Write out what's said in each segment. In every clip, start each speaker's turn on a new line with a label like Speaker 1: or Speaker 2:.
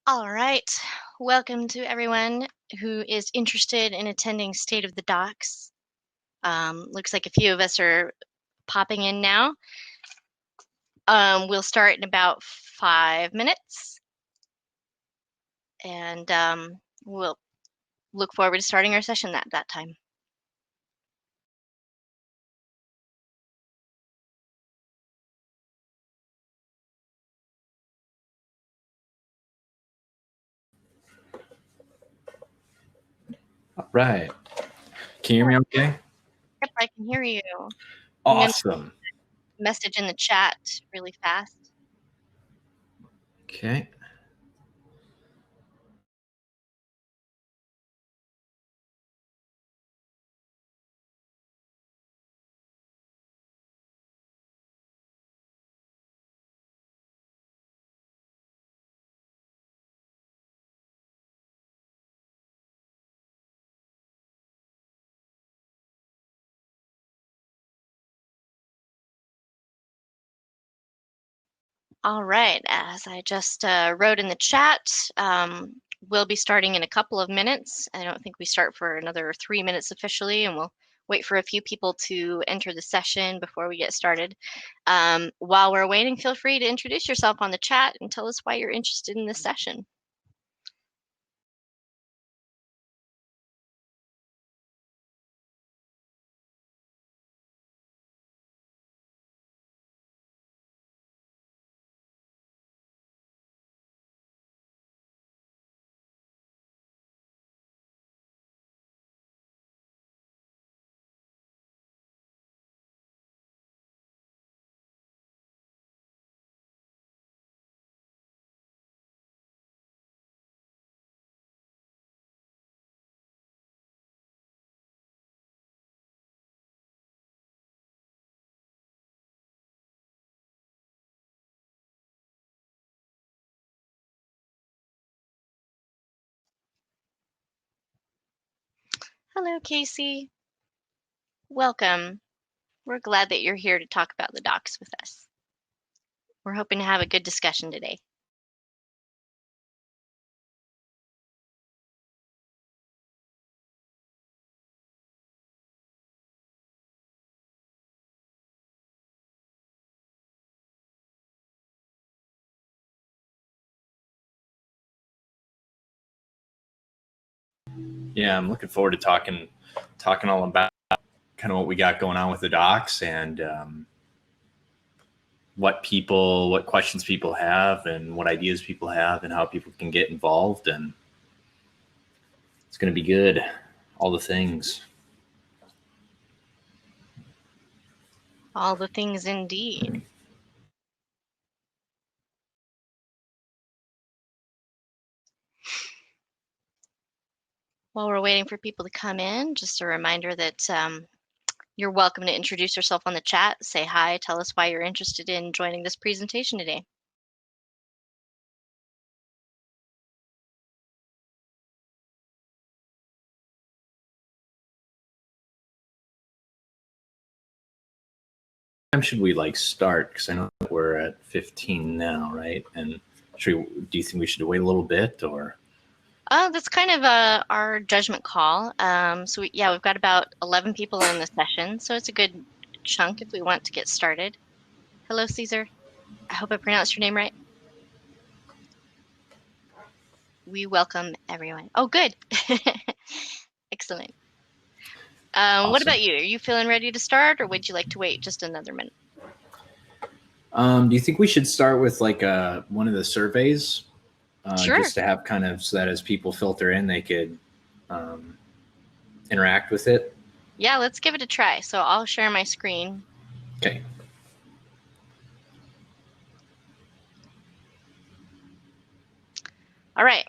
Speaker 1: All right. Welcome to everyone who is interested in attending State of the Docs. Looks like a few of us are popping in now. We'll start in about 5 minutes, and we'll look forward to starting our session at that time.
Speaker 2: All right. Can you hear me okay?
Speaker 1: Yep, I can hear you.
Speaker 2: Awesome.
Speaker 1: Message in the chat really fast.
Speaker 2: Okay.
Speaker 1: All right, as I just wrote in the chat, we'll be starting in a couple of minutes. I don't think we start for another 3 minutes officially, and we'll wait for a few people to enter the session before we get started. While we're waiting, feel free to introduce yourself on the chat and tell us why you're interested in this session. Hello, Casey. Welcome. We're glad that you're here to talk about the docs with us. We're hoping to have a good discussion today.
Speaker 2: Yeah, I'm looking forward to talking all about kind of what we got going on with the docs and what questions people have and what ideas people have and how people can get involved. And it's going to be good. All the things.
Speaker 1: All the things indeed. While we're waiting for people to come in, just a reminder that you're welcome to introduce yourself on the chat, say hi, tell us why you're interested in joining this presentation today.
Speaker 2: Time should we start? Because I know we're at 15 now, right? And do you think we should wait a little bit or?
Speaker 1: That's kind of our judgment call. We've got about 11 people in the session, so it's a good chunk if we want to get started. Hello, Caesar. I hope I pronounced your name right. We welcome everyone. Oh, good. Excellent.
Speaker 2: Awesome.
Speaker 1: What about you? Are you feeling ready to start, or would you like to wait just another minute?
Speaker 2: Do you think we should start with one of the surveys?
Speaker 1: Sure.
Speaker 2: Just to have kind of so that as people filter in, they could interact with it.
Speaker 1: Yeah, let's give it a try. So I'll share my screen.
Speaker 2: Okay.
Speaker 1: All right.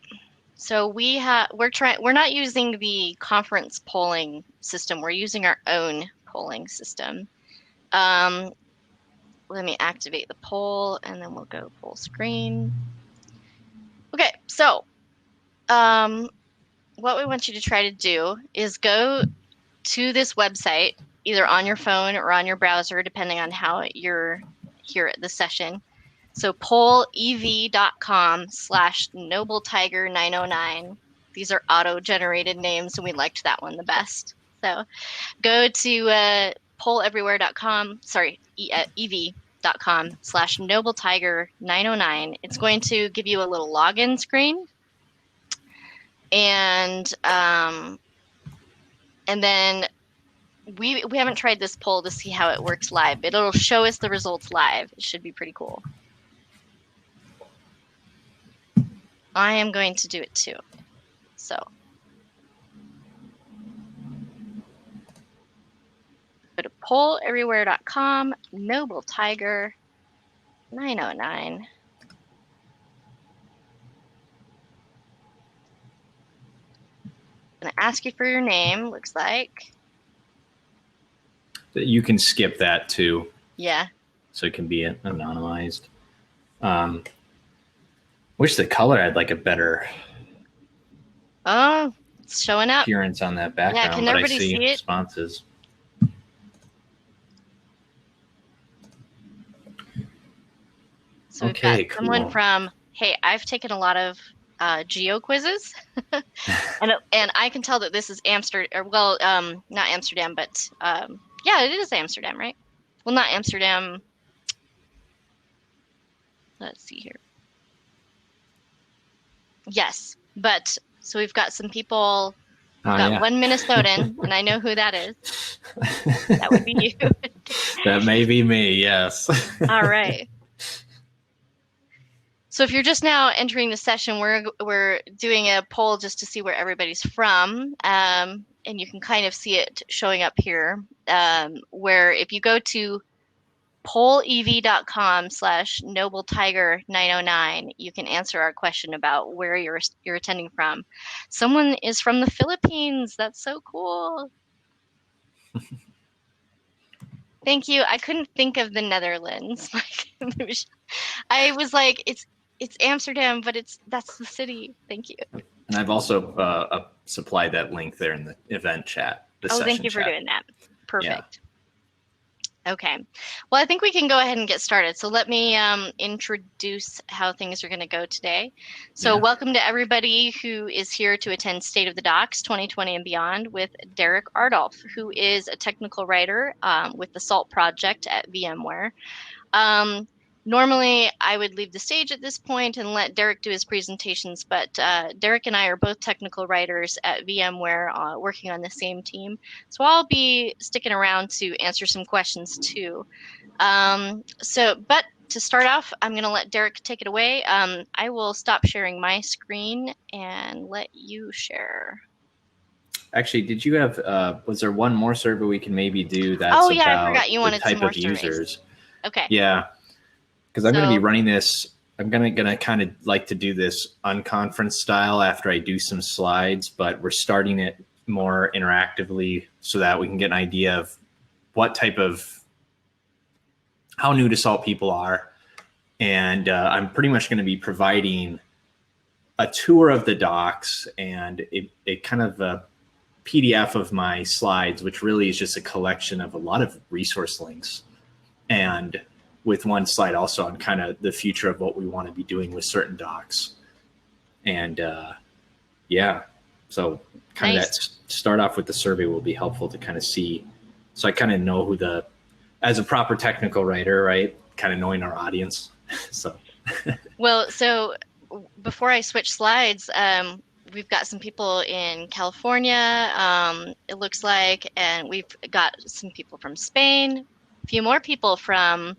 Speaker 1: So we're not using the conference polling system. We're using our own polling system. Let me activate the poll and then we'll go full screen. Okay, so what we want you to try to do is go to this website, either on your phone or on your browser, depending on how you're here at the session. So pollev.com/nobletiger909. These are auto-generated names, and we liked that one the best. So go to polleverywhere.com, sorry, ev.com/nobletiger909. It's going to give you a little login screen. And then we haven't tried this poll to see how it works live, but it'll show us the results live. It should be pretty cool. I am going to do it too. So go to polleverywhere.com, nobletiger909. Gonna ask you for your name, looks like.
Speaker 2: You can skip that too.
Speaker 1: Yeah.
Speaker 2: So it can be anonymized. Wish the color had like a better
Speaker 1: It's showing up.
Speaker 2: appearance on that background,
Speaker 1: Yeah, can
Speaker 2: but I
Speaker 1: everybody
Speaker 2: see
Speaker 1: see it?
Speaker 2: responses.
Speaker 1: So we've got someone from, hey, I've taken a lot of geo quizzes, and I can tell that this is Amsterdam. Well, not Amsterdam, but yeah, it is Amsterdam, right? Well, not Amsterdam. Let's see here. Yes, but so we've got some people. We've got one Minnesotan, and I know who that is. That would be you.
Speaker 2: That may be me, yes.
Speaker 1: All right. So if you're just now entering the session, we're doing a poll just to see where everybody's from, and you can kind of see it showing up here, where if you go to pollev.com/nobletiger909, you can answer our question about where you're attending from. Someone is from the Philippines. That's so cool. Thank you. I couldn't think of the Netherlands. I was like, it's Amsterdam, but that's the city. Thank you.
Speaker 2: And I've also supplied that link there in the event chat.
Speaker 1: Thank you for doing that. Perfect. Yeah. Okay. Well, I think we can go ahead and get started. So let me introduce how things are going to go today. So welcome to everybody who is here to attend State of the Docs 2020 and Beyond with Derek Ardolf, who is a technical writer with the SALT project at VMware. Normally, I would leave the stage at this point and let Derek do his presentations, but Derek and I are both technical writers at VMware working on the same team. So I'll be sticking around to answer some questions too. But to start off, I'm going to let Derek take it away. I will stop sharing my screen and let you share.
Speaker 2: Actually, did you have, was there one more survey we can maybe do that's
Speaker 1: I forgot you wanted some more
Speaker 2: users?
Speaker 1: Surveys. Okay.
Speaker 2: Yeah. Because I'm going to be running this. I'm going to kind of like to do this unconference style after I do some slides, but we're starting it more interactively so that we can get an idea of what type of, how new to SALT people are. And I'm pretty much going to be providing a tour of the docs and a kind of a PDF of my slides, which really is just a collection of a lot of resource links. And with one slide also on kind of the future of what we want to be doing with certain docs. And yeah, so kind of that start off with the survey will be helpful to kind of see. So I kind of know who as a proper technical writer, right? Kind of knowing our audience. So.
Speaker 1: Well, so before I switch slides, we've got some people in California, it looks like, and we've got some people from Spain, a few more people from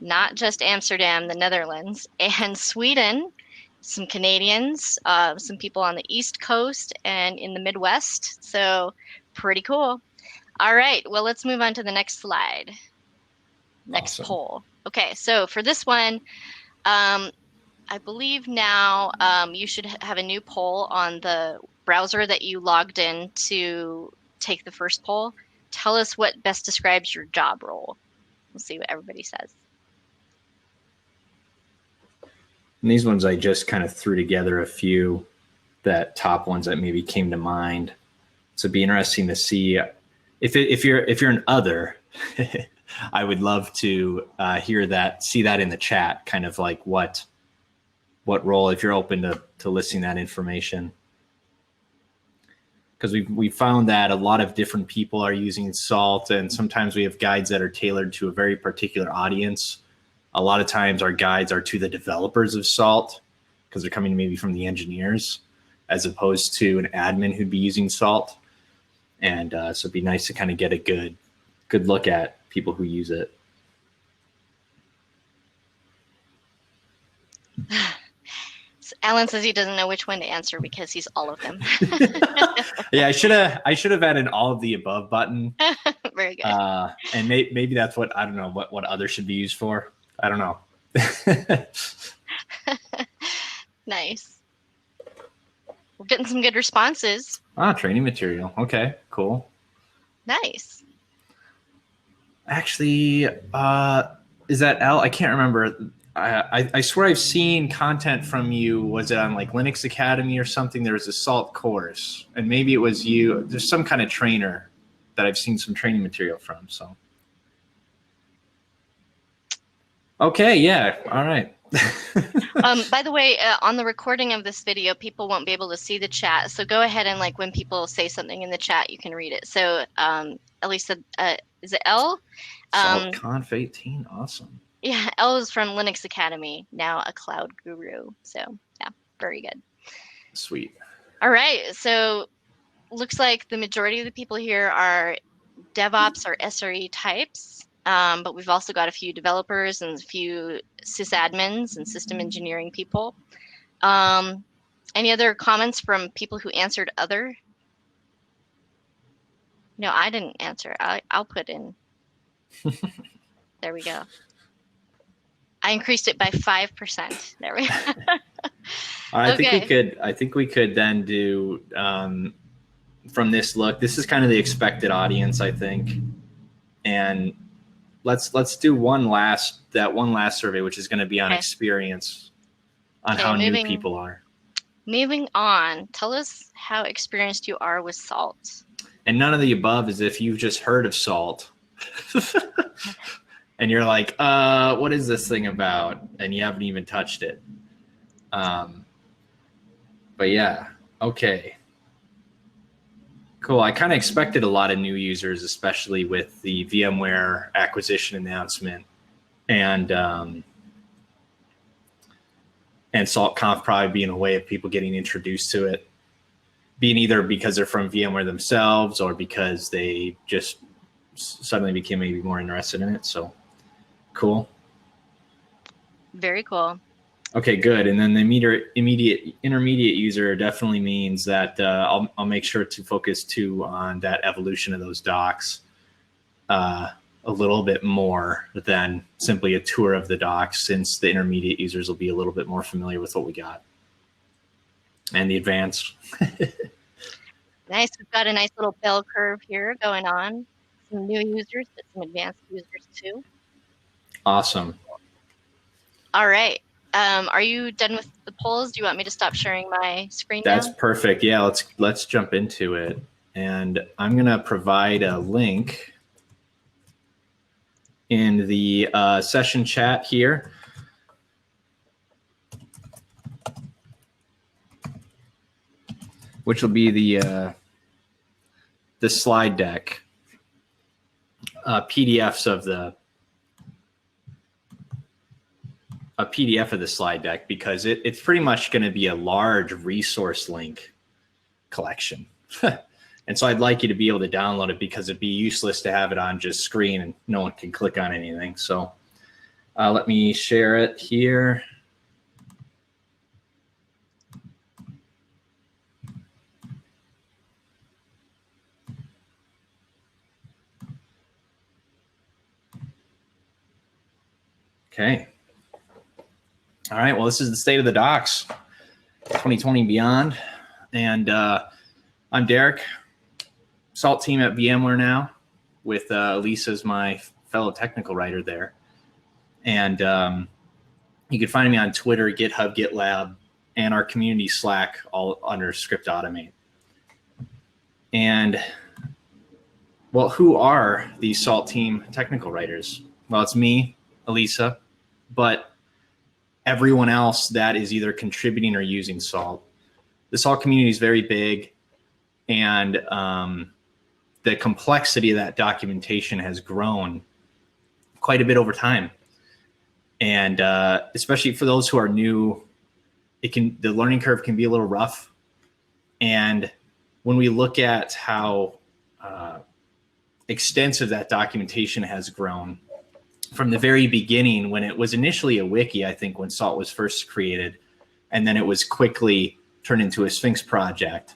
Speaker 1: not just Amsterdam, the Netherlands, and Sweden, some Canadians, some people on the East Coast and in the Midwest. So pretty cool. All right, well, let's move on to the next slide. Next poll. Okay, so for this one, I believe now you should have a new poll on the browser that you logged in to take the first poll. Tell us what best describes your job role. We'll see what everybody says.
Speaker 2: And these ones I just kind of threw together a few top ones that maybe came to mind. So it'd be interesting to see if you're an other, I would love to hear that, see that in the chat, kind of like what role, if you're open to listing that information. Because we found that a lot of different people are using Salt, and sometimes we have guides that are tailored to a very particular audience. A lot of times our guides are to the developers of Salt, because they're coming maybe from the engineers, as opposed to an admin who'd be using Salt. And so it'd be nice to kind of get a good look at people who use it.
Speaker 1: Alan says he doesn't know which one to answer because he's all of them.
Speaker 2: Yeah, I should have had an all of the above button.
Speaker 1: Very good.
Speaker 2: And maybe that's what, I don't know, what others should be used for. I don't know.
Speaker 1: Nice. We're getting some good responses.
Speaker 2: Training material. Okay, cool.
Speaker 1: Nice.
Speaker 2: Actually, is that L? I can't remember. I swear I've seen content from you. Was it on like Linux Academy or something? There was a Salt course, and maybe it was you. There's some kind of trainer that I've seen some training material from. So, okay, yeah, all right.
Speaker 1: By the way, on the recording of this video, people won't be able to see the chat. So go ahead and like when people say something in the chat, you can read it. So Elisa, is it L?
Speaker 2: SaltConf 18, awesome.
Speaker 1: Yeah, L is from Linux Academy, now a cloud guru. So yeah, very good.
Speaker 2: Sweet.
Speaker 1: All right, so looks like the majority of the people here are DevOps or SRE types, but we've also got a few developers and a few sysadmins and system engineering people. Any other comments from people who answered other? No, I didn't answer. I'll put in. There we go. I increased it by 5%. There we go.
Speaker 2: I think we could then do from this look. This is kind of the expected audience, I think, and let's do one last survey, which is going to be on experience, on how new people are. Moving on, tell us how experienced you are with Salt. And none of the above is if you've just heard of Salt. And you're like, what is this thing about? And you haven't even touched it. But yeah, okay. Cool. I kind of expected a lot of new users, especially with the VMware acquisition announcement. And SaltConf probably being a way of people getting introduced to it. Being either because they're from VMware themselves or because they just suddenly became maybe more interested in it. So cool. Very cool. Okay, good. And then the intermediate user definitely means that I'll make sure to focus too on that evolution of those docs a little bit more than simply a tour of the docs, since the intermediate users will be a little bit more familiar with what we got. And the advanced. Nice. We've got a nice little bell curve here going on. Some new users, but some advanced users too. Awesome. All right. Are you done with the polls? Do you want me to stop sharing my screen now? That's perfect. Yeah, let's jump into it. And I'm going to provide a link in the session chat here. Which will be the slide deck, PDFs of a PDF of the slide deck, because it's pretty much going to be a large resource link collection. And so I'd like you to be able to download it, because it'd be useless to have it on just screen and no one can click on anything. So let me share it here. Okay. All right. Well, this is the state of the docs, 2020 beyond. And I'm Derek, Salt team at VMware now, with Lisa as my fellow technical writer there. And you can find me on Twitter, GitHub, GitLab, and our community Slack, all under Script Automate. And Well, who are these SALT team technical writers? Well, it's me, Elisa, but everyone else that is either contributing or using SALT. The SALT community is very big, and the complexity of that documentation has grown quite a bit over time. And especially for those who are new, the learning curve can be a little rough. And when we look at how extensive that documentation has grown from the very beginning, when it was initially a wiki, I think when SALT was first created, and then it was quickly turned into a Sphinx project.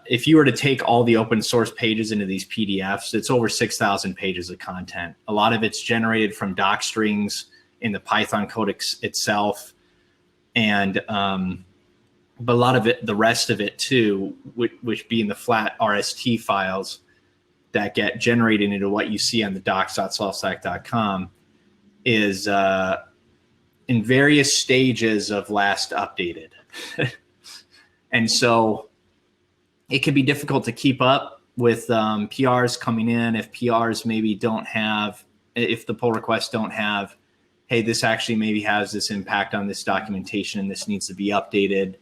Speaker 2: If you were to take all the open source pages into these PDFs, it's over 6,000 pages of content. A lot of it's generated from doc strings in the Python code itself. And but a lot of it, the rest of it too, which being the flat RST files that get generated into what you see on the docs.saltstack.com, is in various stages of last updated. And so it can be difficult to keep up with PRs coming in if PRs maybe don't have, if the pull requests don't have, hey, this actually maybe has this impact on this documentation and this needs to be updated,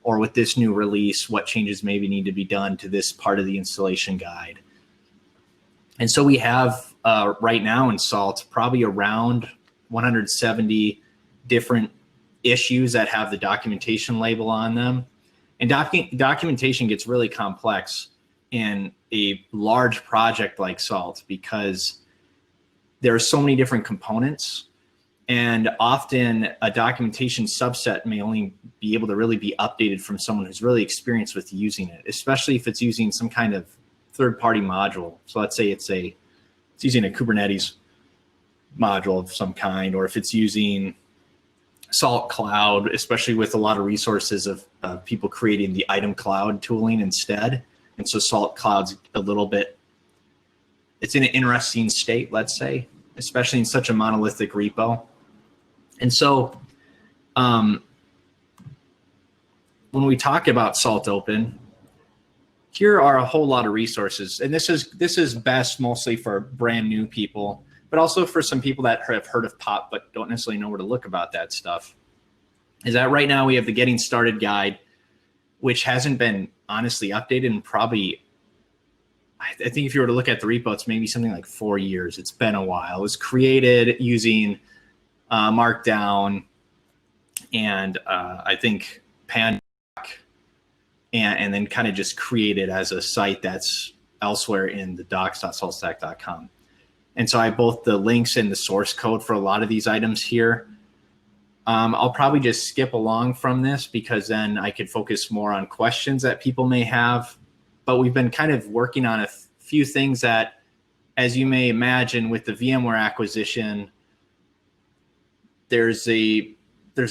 Speaker 2: or with this new release, what changes maybe need to be done to this part of the installation guide. And so we have right now in SALT probably around 170 different issues that have the documentation label on them. And documentation gets really complex in a large project like SALT because there are so many different components, and often a documentation subset may only be able to really be updated from someone who's really experienced with using it, especially if it's using some kind of third-party module. So let's say it's using a Kubernetes module of some kind, or if it's using Salt Cloud, especially with a lot of resources of people creating the item cloud tooling instead. And so Salt Cloud's a little bit, it's in an interesting state, let's say, especially in such a monolithic repo. And so when we talk about Salt Open, here are a whole lot of resources. And this is best mostly for brand new people, but also for some people that have heard of POP but don't necessarily know where to look about that stuff. Is that right now we have the Getting Started guide, which hasn't been honestly updated in probably, I think if you were to look at the repo, it's maybe something like 4 years. It's been a while. It was created using Markdown and I think Pan, and then kind of just created as a site that's elsewhere in the docs.saltstack.com. And so I have both the links and the source code for a lot of these items here. I'll probably just skip along from this because then I could focus more on questions that people may have. But we've been kind of working on a few things that, as you may imagine, with the VMware acquisition, there's a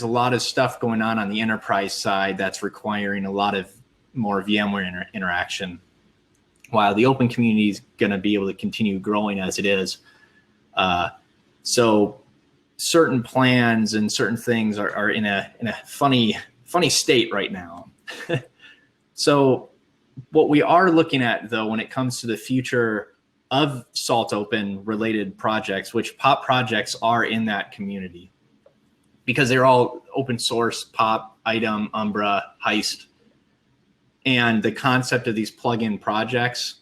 Speaker 2: lot of stuff going on the enterprise side that's requiring a lot of more VMware interaction, while the open community is going to be able to continue growing as it is. So certain plans and certain things are in a funny state right now. So what we are looking at, though, when it comes to the future of Salt Open related projects, which POP projects are in that community, because they're all open source, POP, Item, Umbra, Heist. And the concept of these plugin projects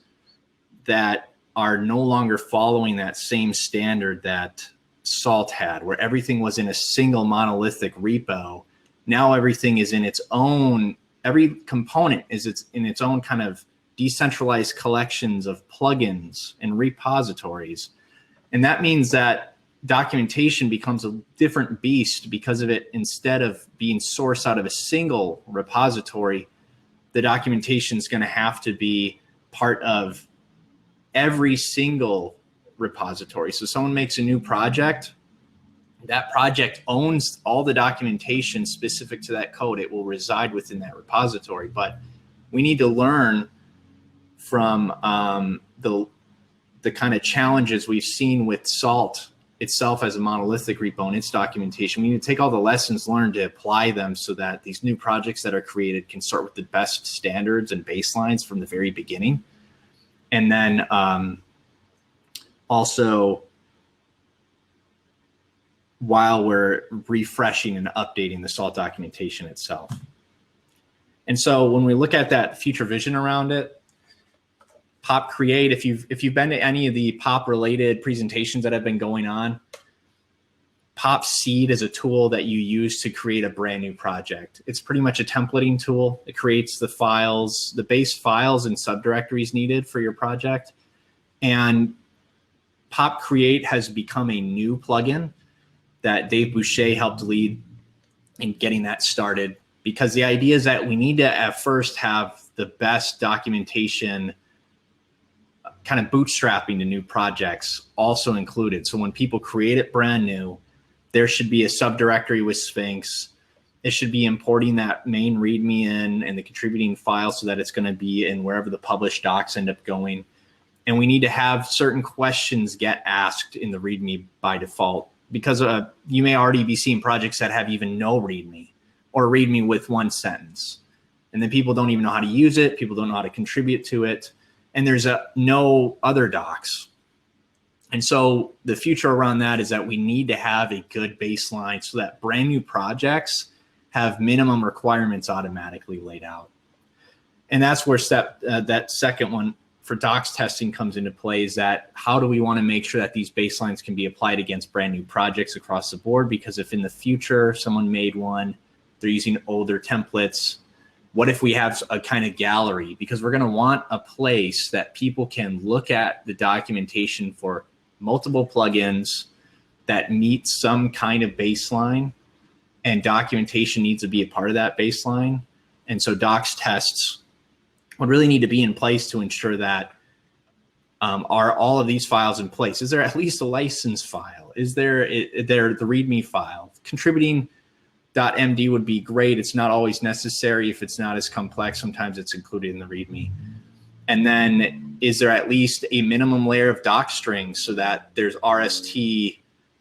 Speaker 2: that are no longer following that same standard that Salt had, where everything was in a single monolithic repo. Now everything is in its own, every component is in its own kind of decentralized collections of plugins and repositories. And that means that documentation becomes a different beast because of it. Instead of being sourced out of a single repository, the documentation is going to have to be part of every single repository. So someone makes a new project, that project owns all the documentation specific to that code. It will reside within that repository. But we need to learn from the kind of challenges we've seen with Salt itself as a monolithic repo and its documentation. We need to take all the lessons learned to apply them so that these new projects that are created can start with the best standards and baselines from the very beginning. And then also while we're refreshing and updating the SALT documentation itself. And so when we look at that future vision around it, Pop Create, if you've been to any of the Pop related presentations that have been going on, Pop Seed is a tool that you use to create a brand new project. It's pretty much a templating tool. It creates the files, the base files and subdirectories needed for your project. And Pop Create has become a new plugin that Dave Boucher helped lead in getting that started, because the idea is that we need to at first have the best documentation kind of bootstrapping to new projects also included. So when people create it brand new, there should be a subdirectory with Sphinx. It should be importing that main README in and the contributing file so that it's going to be in wherever the published docs end up going. And we need to have certain questions get asked in the README by default, because you may already be seeing projects that have even no README or README with one sentence. And then people don't even know how to use it. People don't know how to contribute to it. And there's no other docs. And so the future around that is that we need to have a good baseline so that brand new projects have minimum requirements automatically laid out. And that's where that second one for docs testing comes into play, is that how do we want to make sure that these baselines can be applied against brand new projects across the board? Because if in the future someone made one, they're using older templates, what if we have a kind of gallery? Because we're going to want a place that people can look at the documentation for multiple plugins that meet some kind of baseline, and documentation needs to be a part of that baseline. And so docs tests would really need to be in place to ensure that are all of these files in place? Is there at least a license file? Is there the README file? Contributing.md would be great. It's not always necessary if it's not as complex. Sometimes it's included in the README. And then is there at least a minimum layer of doc strings so that there's RST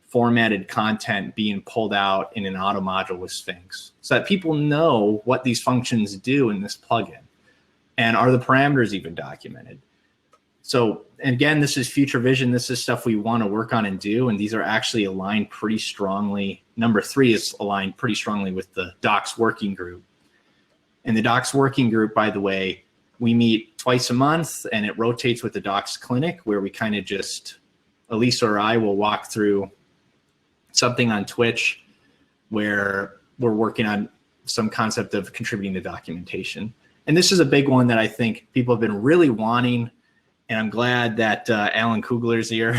Speaker 2: formatted content being pulled out in an auto module with Sphinx, so that people know what these functions do in this plugin? And are the parameters even documented? So again, this is future vision. This is stuff we want to work on and do. And these are actually aligned pretty strongly. Number 3 is aligned pretty strongly with the docs working group. And the docs working group, by the way, we meet twice a month, and it rotates with the docs clinic, where we kind of just, Elisa or I will walk through something on Twitch where we're working on some concept of contributing to documentation. And this is a big one that I think people have been really wanting. And I'm glad that Alan Kugler's here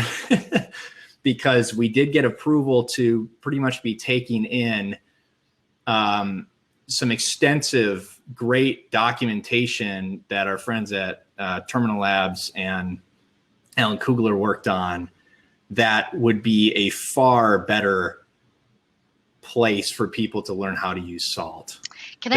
Speaker 2: because we did get approval to pretty much be taking in some extensive, great documentation that our friends at Terminal Labs and Alan Kugler worked on, that would be a far better place for people to learn how to use SALT.
Speaker 1: Can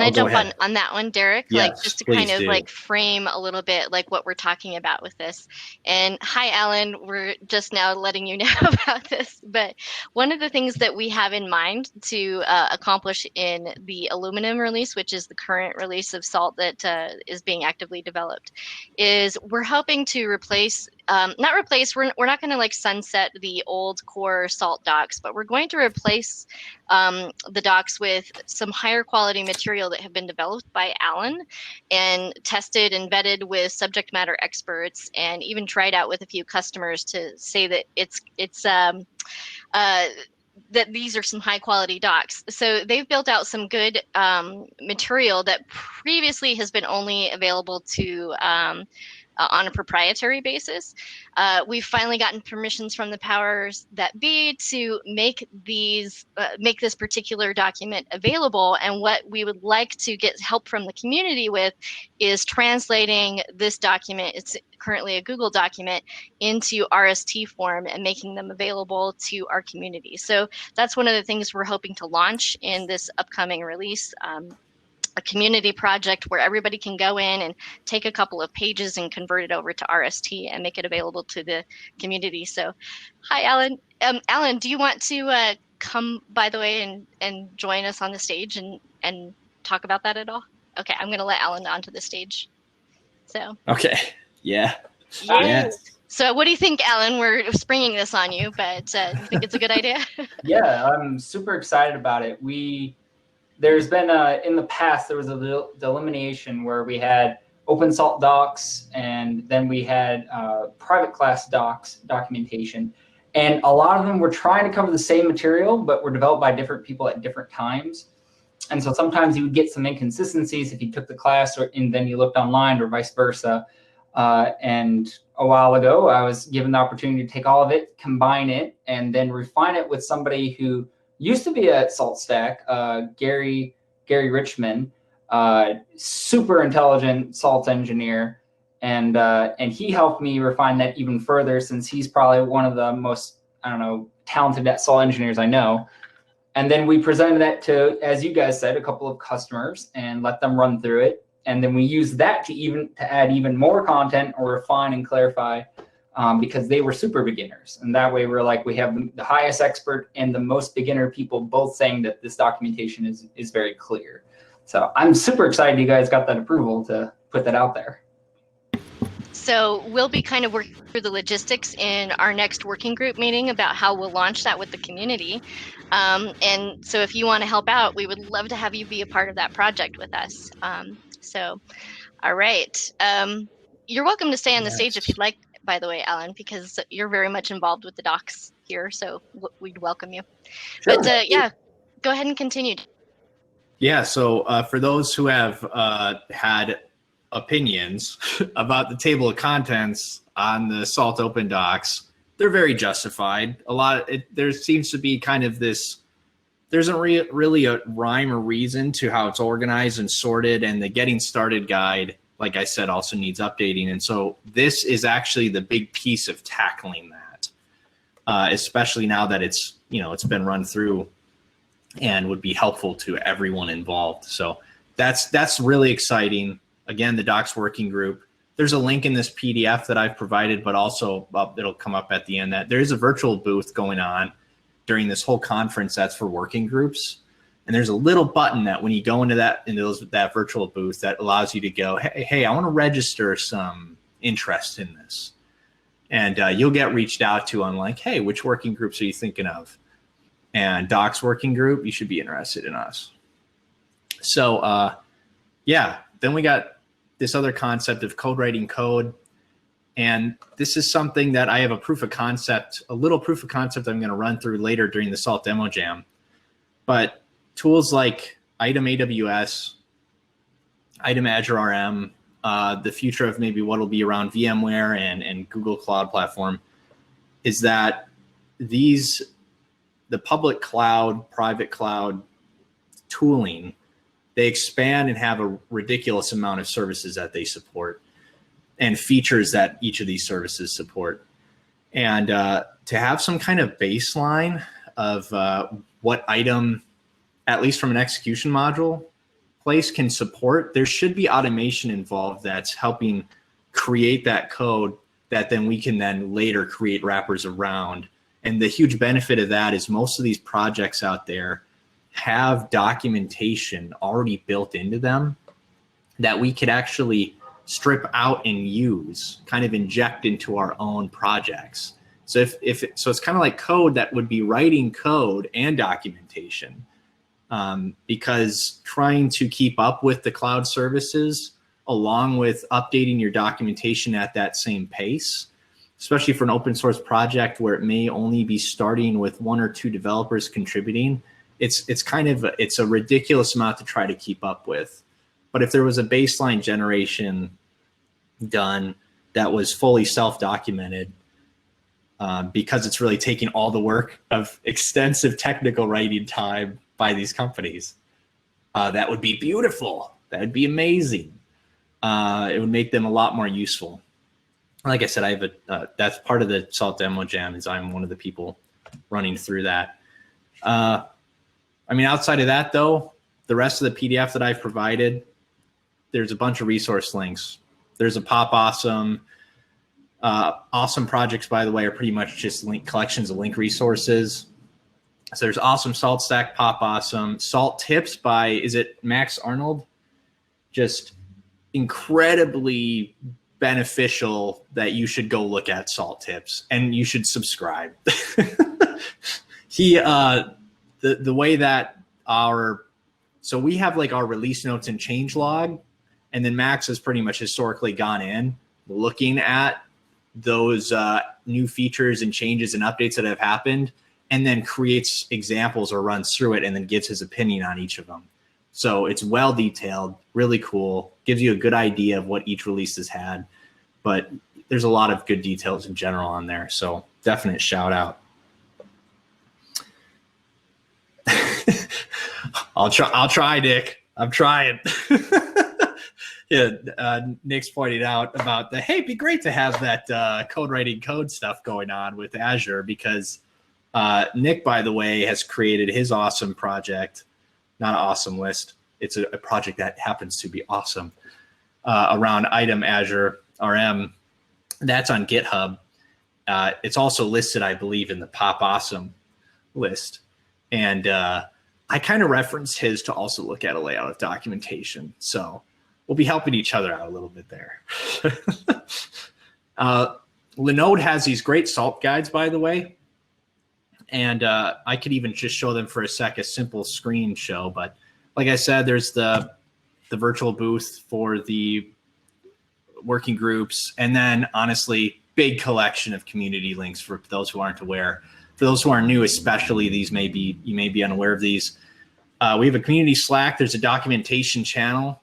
Speaker 1: I jump on that one, Derek?
Speaker 2: Yes,
Speaker 1: like just to kind of like frame a little bit like what we're talking about with this. And hi, Alan, we're just now letting you know about this. But one of the things that we have in mind to accomplish in the aluminum release, which is the current release of SALT that is being actively developed, is we're hoping to replace, not replace, we're not going to like sunset the old core SALT docs, but we're going to replace the docs with some higher quality material that have been developed by Alan and tested and vetted with subject matter experts, and even tried out with a few customers to say that that these are some high quality docs. So they've built out some good material that previously has been only available to on a proprietary basis. We've finally gotten permissions from the powers that be to make this particular document available. And what we would like to get help from the community with is translating this document. It's currently a Google document into RST form and making them available to our community. So that's one of the things we're hoping to launch in this upcoming release. A community project where everybody can go in and take a couple of pages and convert it over to RST and make it available to the community. So, hi, Alan. Alan, do you want to come, by the way, and join us on the stage and talk about that at all? Okay, I'm going to let Alan onto the stage. So.
Speaker 2: Okay. Yeah.
Speaker 1: Yeah.
Speaker 2: Yes.
Speaker 1: So what do you think, Alan? We're springing this on you, but do you think it's a good idea?
Speaker 3: Yeah, I'm super excited about it. There's been in the past, there was a delineation where we had open salt docs, and then we had private class docs documentation. And a lot of them were trying to cover the same material, but were developed by different people at different times. And so sometimes you would get some inconsistencies if you took the class and then you looked online, or vice versa. And a while ago, I was given the opportunity to take all of it, combine it, and then refine it with somebody who used to be at SaltStack, Gary Richmond, super intelligent salt engineer, and he helped me refine that even further, since he's probably one of the most, I don't know, talented salt engineers I know. And then we presented that to, as you guys said, a couple of customers and let them run through it. And then we use that to add even more content or refine and clarify, because they were super beginners. And that way we're like, we have the highest expert and the most beginner people both saying that this documentation is very clear. So I'm super excited you guys got that approval to put that out there.
Speaker 1: So we'll be kind of working through the logistics in our next working group meeting about how we'll launch that with the community. And so if you want to help out, we would love to have you be a part of that project with us. All right. You're welcome to stay on the stage if you'd like, by the way, Alan, because you're very much involved with the docs here, so we'd welcome you. Sure. But yeah, go ahead and continue.
Speaker 2: Yeah, so for those who have had opinions about the table of contents on the Salt Open Docs, they're very justified. There seems to be kind of this, there isn't really a rhyme or reason to how it's organized and sorted, and the getting started guide, like I said, also needs updating. And so this is actually the big piece of tackling that, especially now that it's been run through and would be helpful to everyone involved. So that's really exciting. Again, the docs working group, there's a link in this PDF that I've provided, but also it'll come up at the end that there is a virtual booth going on during this whole conference that's for working groups. And there's a little button that when you go into that virtual booth that allows you to go, hey, I want to register some interest in this. And you'll get reached out to on like, hey, which working groups are you thinking of? And docs working group, you should be interested in us. So yeah, then we got this other concept of code writing code. And this is something that I have a little proof of concept I'm going to run through later during the Salt Demo Jam. But tools like Item AWS, Item Azure RM, the future of maybe what will be around VMware and Google Cloud Platform, is that the public cloud, private cloud tooling, they expand and have a ridiculous amount of services that they support and features that each of these services support. And to have some kind of baseline of what item, at least from an execution module place, can support, there should be automation involved that's helping create that code that then we can then later create wrappers around. And the huge benefit of that is most of these projects out there have documentation already built into them that we could actually strip out and use, kind of inject into our own projects. So so it's kind of like code that would be writing code and documentation, because trying to keep up with the cloud services along with updating your documentation at that same pace, especially for an open source project where it may only be starting with 1 or 2 developers contributing, it's a ridiculous amount to try to keep up with. But if there was a baseline generation done that was fully self-documented, because it's really taking all the work of extensive technical writing time by these companies, that would be beautiful. That would be amazing. It would make them a lot more useful. Like I said, I have that's part of the Salt Demo Jam, is I'm one of the people running through that. I mean, outside of that, though, the rest of the PDF that I've provided, there's a bunch of resource links. There's a Pop Awesome. Awesome projects, by the way, are pretty much just collections of link resources. So there's Awesome SaltStack, Pop Awesome, Salt Tips by, is it Max Arnold? Just incredibly beneficial that you should go look at Salt Tips and you should subscribe. The way that so we have like our release notes and change log, and then Max has pretty much historically gone in looking at those new features and changes and updates that have happened, and then creates examples or runs through it and then gives his opinion on each of them. So it's well detailed, really cool, gives you a good idea of what each release has had, but there's a lot of good details in general on there. So definite shout out. I'll try, Nick. I'm trying. Yeah, Nick's pointed out about the, hey, it'd be great to have that code writing code stuff going on with Azure, because Nick, by the way, has created his awesome project. Not an awesome list. It's a project that happens to be awesome around item Azure RM. That's on GitHub. It's also listed, I believe, in the Pop Awesome list. And I kind of referenced his to also look at a layout of documentation. So we'll be helping each other out a little bit there. Linode has these great salt guides, by the way. And I could even just show them for a sec, a simple screen show. But like I said, there's the virtual booth for the working groups. And then, honestly, big collection of community links for those who aren't aware. For those who are new, especially, you may be unaware of these. We have a community Slack. There's a documentation channel.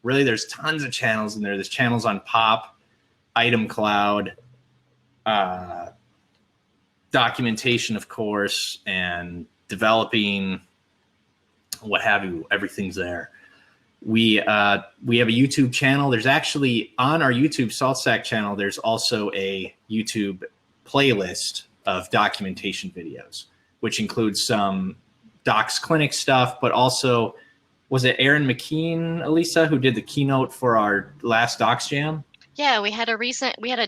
Speaker 2: Really, there's tons of channels in there. There's channels on Pop, Item Cloud, documentation, of course, and developing, what have you. Everything's there. We have a YouTube channel. There's actually, on our YouTube SaltStack channel, there's also a YouTube playlist of documentation videos, which includes some Docs Clinic stuff, but also, was it Aaron McKean, Elisa, who did the keynote for our last Docs Jam?
Speaker 1: Yeah, we had a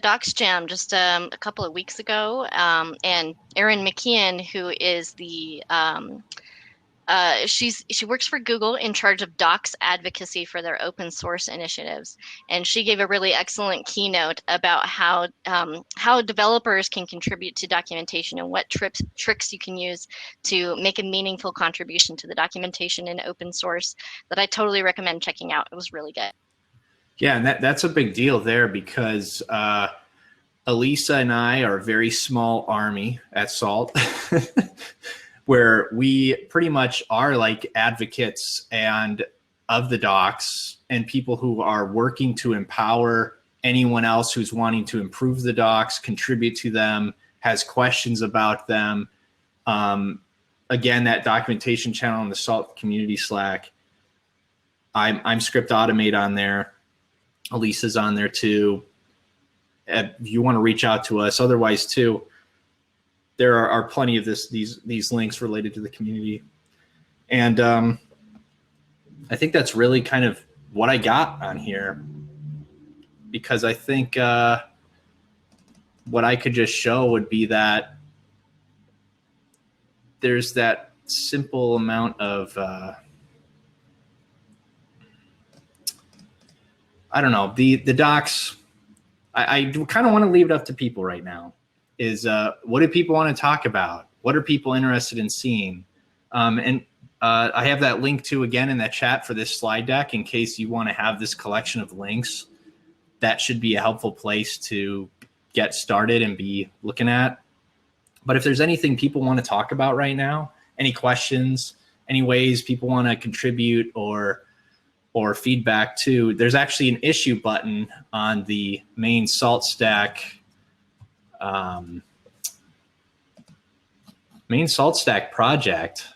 Speaker 1: Docs Jam just a couple of weeks ago, and Erin McKeon, who is the she works for Google in charge of Docs advocacy for their open source initiatives, and she gave a really excellent keynote about how developers can contribute to documentation and what tricks you can use to make a meaningful contribution to the documentation in open source that I totally recommend checking out. It was really good.
Speaker 2: Yeah, and that's a big deal there, because Elisa and I are a very small army at Salt, where we pretty much are like advocates and of the docs, and people who are working to empower anyone else who's wanting to improve the docs, contribute to them, has questions about them. Again, that documentation channel in the Salt community Slack, I'm Script Automate on there. Elisa's on there too. If you want to reach out to us, otherwise too, there are plenty of these links related to the community. And I think that's really kind of what I got on here, because I think what I could just show would be that there's that simple amount of I don't know, the docs. I kind of want to leave it up to people right now. Is what do people want to talk about? What are people interested in seeing? And I have that link to, again, in that chat for this slide deck, in case you want to have this collection of links. That should be a helpful place to get started and be looking at. But if there's anything people want to talk about right now, any questions, any ways people want to contribute or feedback too, there's actually an issue button on the main SaltStack project,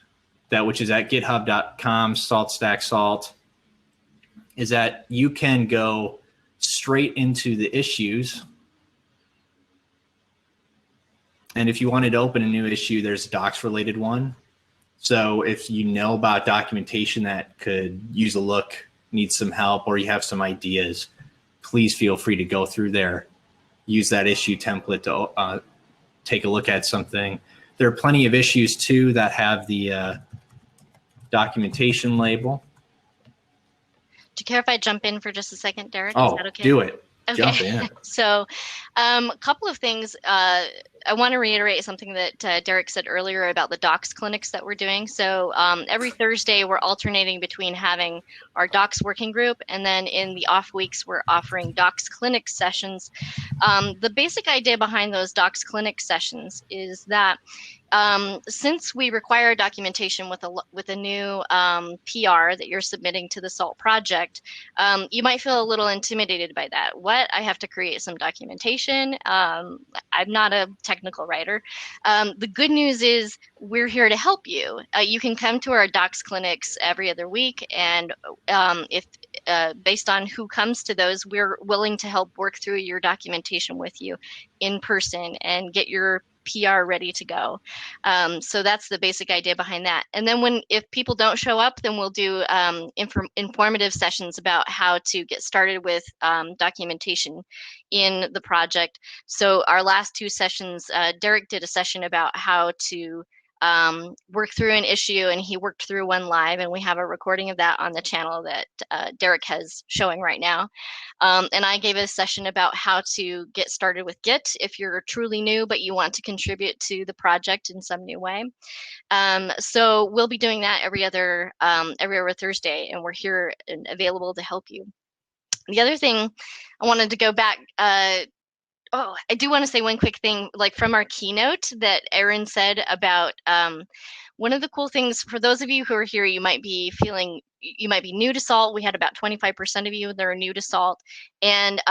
Speaker 2: which is at github.com/saltstack/salt, is that you can go straight into the issues. And if you wanted to open a new issue, there's a docs related one. So if you know about documentation that could use a look, needs some help, or you have some ideas, please feel free to go through there. Use that issue template to take a look at something. There are plenty of issues too that have the documentation label.
Speaker 1: Do you care if I jump in for just a second, Derek?
Speaker 2: Oh,
Speaker 1: is that okay?
Speaker 2: do it. Jump in.
Speaker 1: So a couple of things. I want to reiterate something that Derek said earlier about the docs clinics that we're doing. So every Thursday, we're alternating between having our docs working group, and then in the off weeks, we're offering docs clinic sessions. The basic idea behind those docs clinic sessions is that since we require documentation with a new PR that you're submitting to the SALT project, you might feel a little intimidated by that. What? I have to create some documentation. I'm not a technical writer. The good news is we're here to help you. You can come to our docs clinics every other week, and if based on who comes to those, we're willing to help work through your documentation with you in person and get your PR ready to go. So that's the basic idea behind that. And then if people don't show up, then we'll do informative sessions about how to get started with documentation in the project. So our last two sessions, Derek did a session about how to work through an issue, and he worked through one live, and we have a recording of that on the channel that Derek has showing right now. And I gave a session about how to get started with Git if you're truly new but you want to contribute to the project in some new way. So we'll be doing that every other Thursday, and we're here and available to help you. The other thing I wanted to go back, I do want to say one quick thing, like from our keynote that Aaron said about one of the cool things for those of you who are here, you might be new to SALT. We had about 25% of you that are new to SALT, and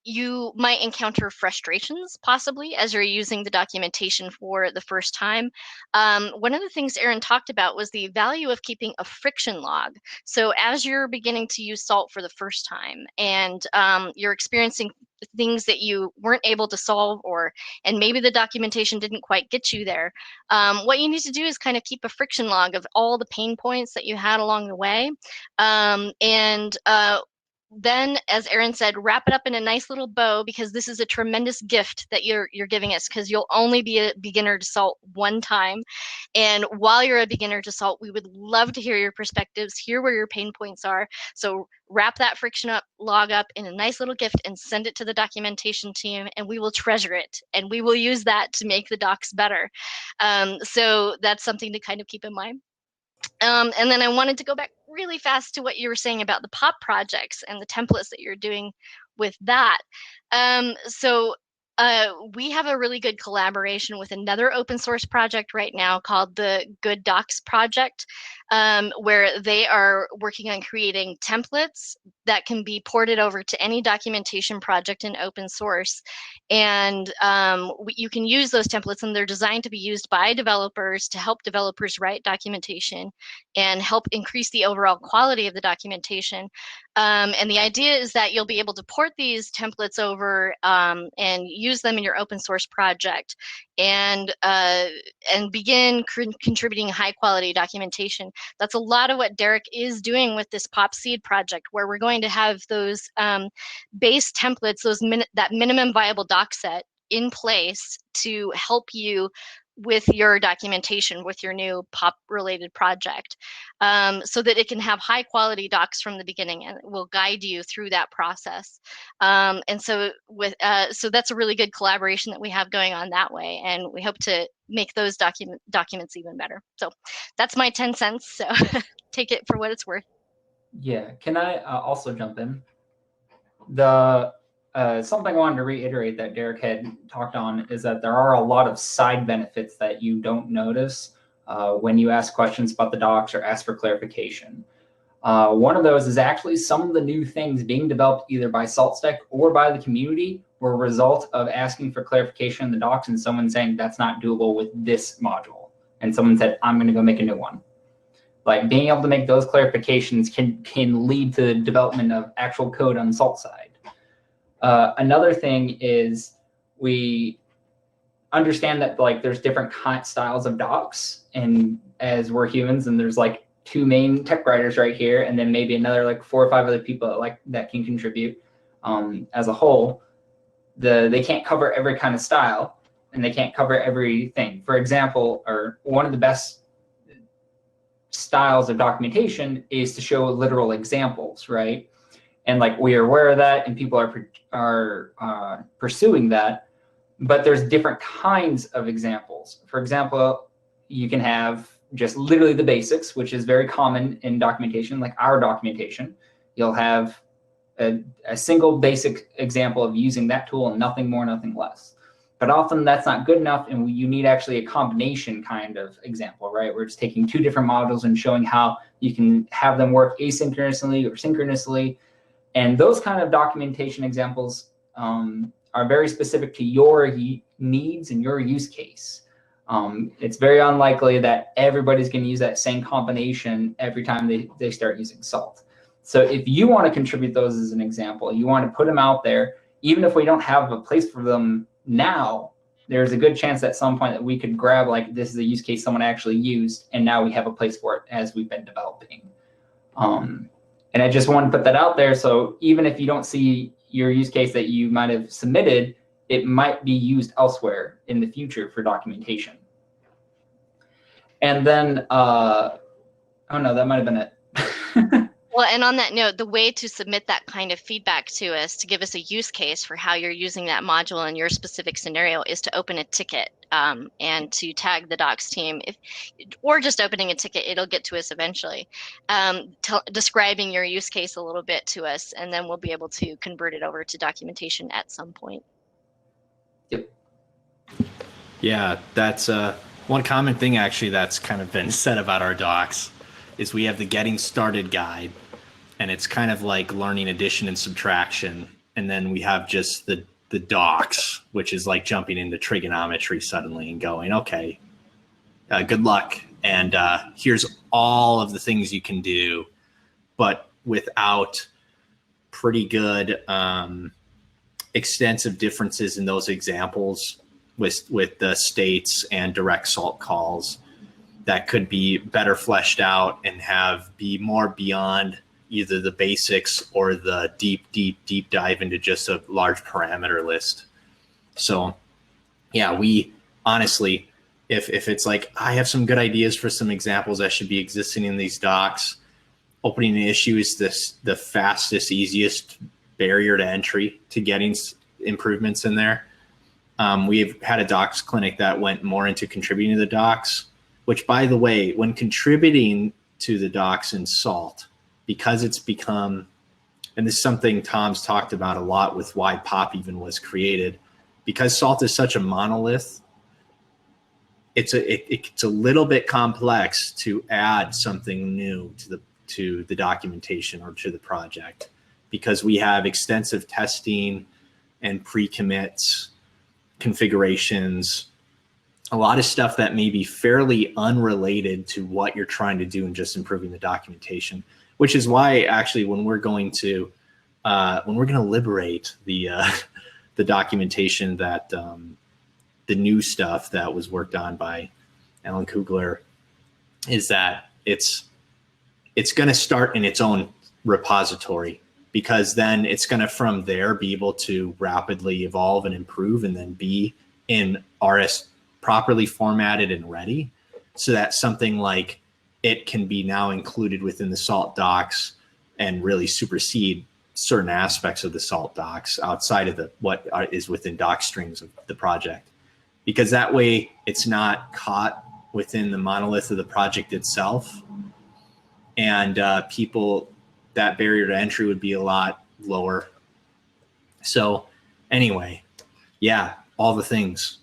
Speaker 1: you might encounter frustrations possibly as you're using the documentation for the first time. One of the things Aaron talked about was the value of keeping a friction log. So as you're beginning to use SALT for the first time, and you're experiencing things that you weren't able to solve, and maybe the documentation didn't quite get you there, what you need to do is kind of keep a friction log of all the pain points that you had along the way. Then, as Aaron said, wrap it up in a nice little bow, because this is a tremendous gift that you're giving us, because you'll only be a beginner to SALT one time. And while you're a beginner to SALT, we would love to hear your perspectives, hear where your pain points are. So wrap that friction log up in a nice little gift and send it to the documentation team, and we will treasure it, and we will use that to make the docs better. So that's something to kind of keep in mind. And then I wanted to go back really fast to what you were saying about the POP projects and the templates that you're doing with that. We have a really good collaboration with another open source project right now called the Good Docs Project, where they are working on creating templates that can be ported over to any documentation project in open source. And you can use those templates, and they're designed to be used by developers to help developers write documentation and help increase the overall quality of the documentation. And the idea is that you'll be able to port these templates over and use them in your open source project, and begin contributing high quality documentation. That's a lot of what Derek is doing with this POP Seed project, where we're going to have those base templates, that minimum viable doc set in place to help you with your documentation with your new POP related project, so that it can have high quality docs from the beginning, and it will guide you through that process. And so that's a really good collaboration that we have going on that way, and we hope to make those documents even better. So that's my 10 cents. So take it for what it's worth.
Speaker 3: Yeah, can I also jump in? Something I wanted to reiterate that Derek had talked on is that there are a lot of side benefits that you don't notice when you ask questions about the docs or ask for clarification. One of those is actually some of the new things being developed either by SaltStack or by the community were a result of asking for clarification in the docs and someone saying that's not doable with this module. And someone said, I'm going to go make a new one. Like being able to make those clarifications can lead to the development of actual code on the SALT side. Another thing is we understand that like there's different styles of docs, and as we're humans, and there's like 2 main tech writers right here, and then maybe another like 4 or 5 other people that can contribute. As a whole, they can't cover every kind of style, and they can't cover everything. For example, or one of the best styles of documentation is to show literal examples, right? And like we are aware of that, and people are pursuing that. But there's different kinds of examples. For example, you can have just literally the basics, which is very common in documentation, like our documentation. You'll have a single basic example of using that tool and nothing more, nothing less. But often that's not good enough, and you need actually a combination kind of example, right? We're just taking two different modules and showing how you can have them work asynchronously or synchronously. And those kind of documentation examples are very specific to your needs and your use case. It's very unlikely that everybody's going to use that same combination every time they start using Salt. So if you want to contribute those as an example, you want to put them out there, even if we don't have a place for them now, there's a good chance at some point that we could grab, like, this is a use case someone actually used, and now we have a place for it as we've been developing. And I just want to put that out there, so even if you don't see your use case that you might have submitted, it might be used elsewhere in the future for documentation. And then, oh no, that might have been it.
Speaker 1: Well, and on that note, the way to submit that kind of feedback to us, to give us a use case for how you're using that module in your specific scenario, is to open a ticket and to tag the docs team. Or just opening a ticket, it'll get to us eventually, describing your use case a little bit to us, and then we'll be able to convert it over to documentation at some point.
Speaker 3: Yep.
Speaker 2: Yeah, that's one common thing actually that's kind of been said about our docs is we have the getting started guide, and it's kind of like learning addition and subtraction. And then we have just the docs, which is like jumping into trigonometry suddenly and going, okay, good luck. And here's all of the things you can do, but without pretty good extensive differences in those examples with the states and direct salt calls that could be better fleshed out and be more beyond either the basics or the deep dive into just a large parameter list. So yeah, we honestly, if it's like, I have some good ideas for some examples that should be existing in these docs, opening an issue is the fastest, easiest barrier to entry to getting improvements in there. We've had a docs clinic that went more into contributing to the docs, which, by the way, when contributing to the docs in Salt, because it's become, and this is something Tom's talked about a lot with why POP even was created, because Salt is such a monolith, it's a little bit complex to add something new to the documentation or to the project, because we have extensive testing and pre-commits, configurations, a lot of stuff that may be fairly unrelated to what you're trying to do in just improving the documentation, which is why actually when we're going to liberate the documentation that the new stuff that was worked on by Alan Kugler, is that it's going to start in its own repository, because then it's going to from there be able to rapidly evolve and improve and then be in RS properly formatted and ready, so that something like it can be now included within the Salt docs and really supersede certain aspects of the Salt docs outside of what is within doc strings of the project, because that way it's not caught within the monolith of the project itself, and that barrier to entry would be a lot lower. So anyway, yeah, all the things.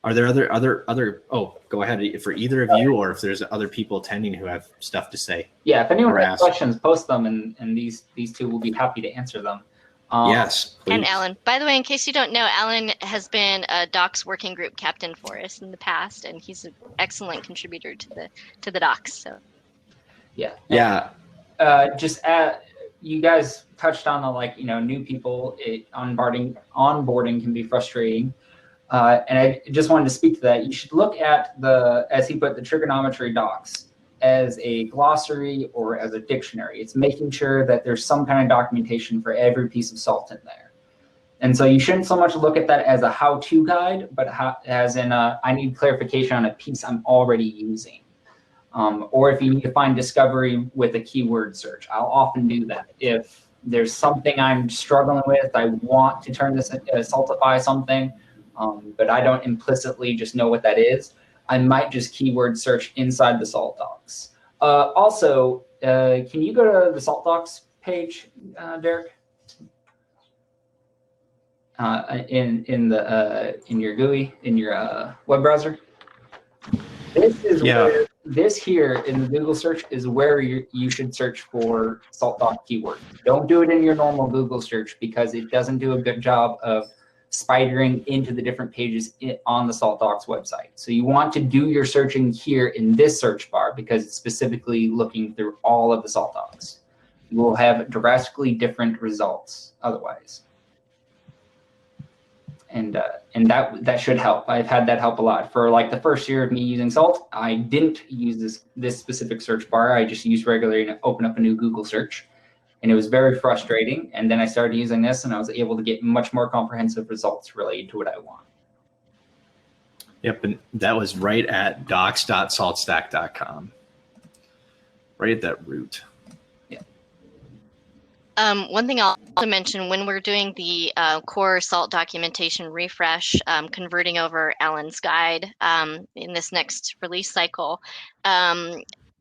Speaker 2: Are there other? Oh, go ahead for either of you, or if there's other people attending who have stuff to say.
Speaker 3: Yeah, if anyone has questions, post them, and these two will be happy to answer them.
Speaker 2: Yes, please.
Speaker 1: And Alan, by the way, in case you don't know, Alan has been a docs working group captain for us in the past, and he's an excellent contributor to the docs. So.
Speaker 3: Yeah.
Speaker 2: Yeah.
Speaker 3: Just you guys touched on the new people. Onboarding can be frustrating. And I just wanted to speak to that. You should look at as he put, the trigonometry docs as a glossary or as a dictionary. It's making sure that there's some kind of documentation for every piece of salt in there. And so you shouldn't so much look at that as a how-to guide, but as in I need clarification on a piece I'm already using. Or if you need to find discovery with a keyword search, I'll often do that. If there's something I'm struggling with. I want to turn this saltify something, but I don't implicitly just know what that is. I might just keyword search inside the salt docs. Also, can you go to the salt docs page, Derek? In your GUI, in your web browser. This is where this here in the Google search is where you should search for SaltDoc keyword. Don't do it in your normal Google search because it doesn't do a good job of spidering into the different pages on the SaltDocs website. So you want to do your searching here in this search bar because it's specifically looking through all of the SaltDocs. You will have drastically different results otherwise. And that should help. I've had that help a lot. For like the first year of me using Salt, I didn't use this specific search bar. I just used regularly to open up a new Google search. And it was very frustrating. And then I started using this and I was able to get much more comprehensive results related to what I want.
Speaker 2: Yep, and that was right at docs.saltstack.com. Right at that root.
Speaker 1: One thing I'll also mention when we're doing the core SALT documentation refresh, converting over Alan's guide in this next release cycle,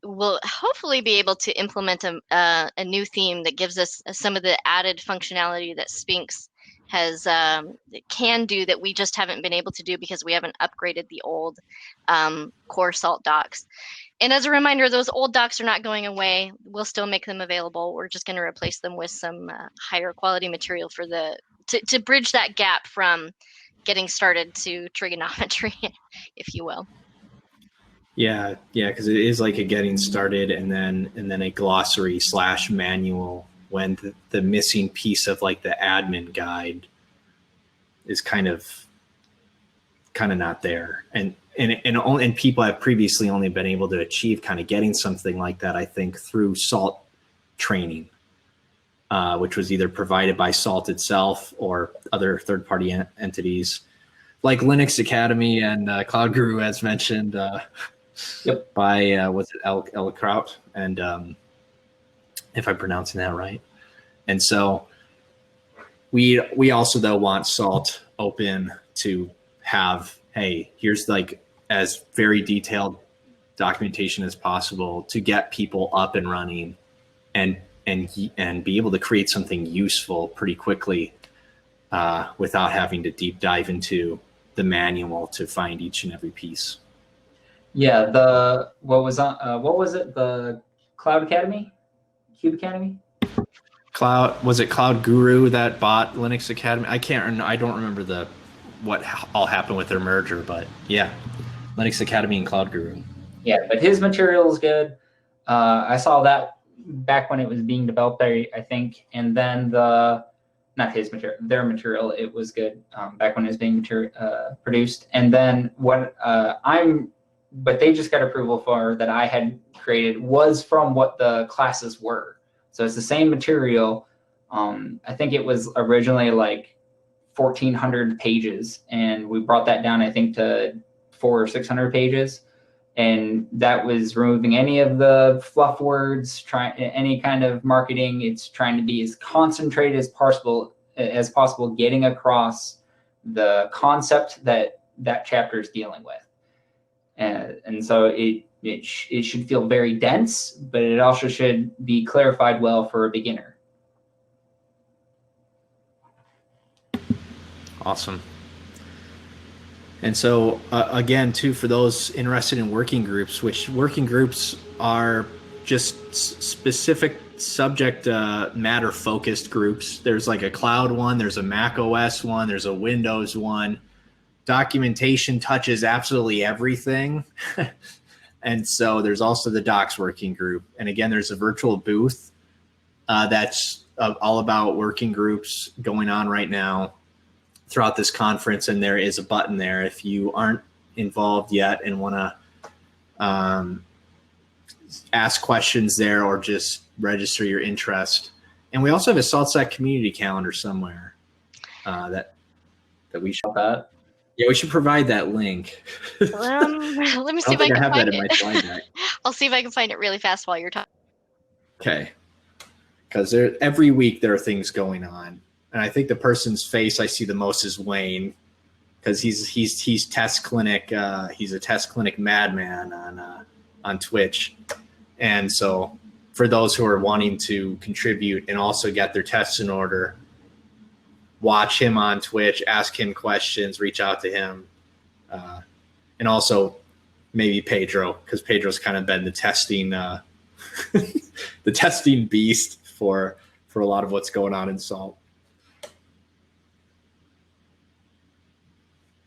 Speaker 1: we'll hopefully be able to implement a new theme that gives us some of the added functionality that Sphinx can do that we just haven't been able to do because we haven't upgraded the old core SALT docs. And as a reminder, those old docs are not going away. We'll still make them available. We're just going to replace them with some higher quality material for to bridge that gap from getting started to trigonometry, if you will.
Speaker 2: Yeah, because it is like a getting started and then a glossary / manual when the missing piece of like the admin guide is kind of not there. And people have previously only been able to achieve kind of getting something like that, I think, through SALT training, which was either provided by SALT itself or other third-party entities like Linux Academy and Cloud Guru, as mentioned, by was it El Kraut, and if I'm pronouncing that right. And so we also though want SALT open to have, hey, here's like as very detailed documentation as possible to get people up and running and be able to create something useful pretty quickly without having to deep dive into the manual to find each and every piece.
Speaker 3: Yeah, what was it? The Cloud Academy? Cube Academy?
Speaker 2: Was it Cloud Guru that bought Linux Academy? I don't remember what all happened with their merger, but yeah, Linux Academy and Cloud Guru.
Speaker 3: Yeah, but his material is good. I saw that back when it was being developed, I think, and then not his material, their material, it was good back when it was being produced. And then what they just got approval for that I had created was from what the classes were. So it's the same material. I think it was originally like 1,400 pages, and we brought that down, I think, to 400 or 600 pages. And that was removing any of the fluff words, any kind of marketing. It's trying to be as concentrated as possible, getting across the concept that chapter is dealing with. And so it should feel very dense, but it also should be clarified well for a beginner.
Speaker 2: Awesome. And so again, too, for those interested in working groups, which working groups are just specific subject matter focused groups. There's like a cloud one, there's a Mac OS one, there's a Windows one. Documentation touches absolutely everything. And so there's also the Docs working group. And again, there's a virtual booth that's all about working groups going on right now throughout this conference. And there is a button there if you aren't involved yet and want to ask questions there or just register your interest. And we also have a SaltStack community calendar somewhere that we should. Yeah, we should provide that link.
Speaker 1: Let me see if I can find it.
Speaker 2: In my slide deck.
Speaker 1: I'll see if I can find it really fast while you're talking.
Speaker 2: Okay. because every week there are things going on. And I think the person's face I see the most is Wayne, because he's test clinic. He's a test clinic madman on Twitch. And so for those who are wanting to contribute and also get their tests in order, watch him on Twitch, ask him questions, reach out to him. And also maybe Pedro, because Pedro's kind of been the testing the testing beast for a lot of what's going on in Salt.